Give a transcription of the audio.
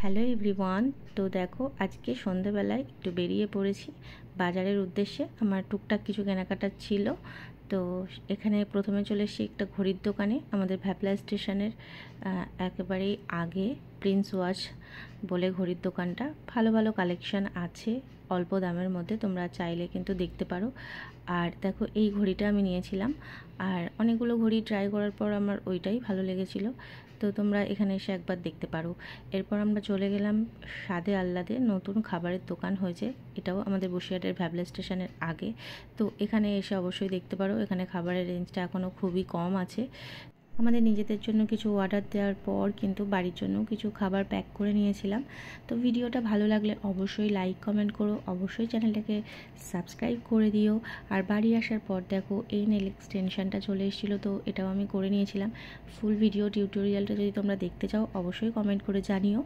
Hello everyone. তো দেখো আজকে সন্ধ্যেবেলায় একটু বেরিয়ে পড়েছি বাজারের উদ্দেশ্যে। আমার টুকটাক কিছু কেনাকাটা ছিল। তো এখানে প্রথমে চলে এসেছি একটা ঘড়ির দোকানে, আমাদের ভ্যাপলা স্টেশনের একেবারেই আগে প্রিন্স ওয়াচ বলে ঘড়ির দোকানটা। ভালো ভালো কালেকশান আছে অল্প দামের মধ্যে, তোমরা চাইলে কিন্তু দেখতে পারো। আর দেখো এই ঘড়িটা আমি নিয়েছিলাম, আর অনেকগুলো ঘড়ি ট্রাই করার পর আমার ওইটাই ভালো লেগেছিলো। তো তোমরা এখানে এসে একবার দেখতে পারো। এরপর আমরা চলে গেলাম স্বাদে আহ্লাদে, নতুন খাবারের দোকান হয়েছে, এটাও আমাদের বসিরহাটের ভ্যাপলা স্টেশনের আগে। তো এখানে এসে অবশ্যই দেখতে পারো, এখানে খাবারের রেঞ্জটা এখনও খুবই কম আছে। আমাদের নিজেদের জন্য কিছু অর্ডার দেওয়ার পর কিন্তু বাড়ির জন্য কিছু খাবার প্যাক করে নিয়েছিলাম। তো ভিডিওটা ভালো লাগলে অবশ্যই লাইক কমেন্ট করো, অবশ্যই চ্যানেলটাকে সাবস্ক্রাইব করে দিও। আর বাড়ি আসার পর দেখো এই নেল এক্সটেনশানটা চলে এসেছিলো, তো এটাও আমি করে নিয়েছিলাম। ফুল ভিডিও টিউটোরিয়ালটা যদি তোমরা দেখতে চাও অবশ্যই কমেন্ট করে জানিও।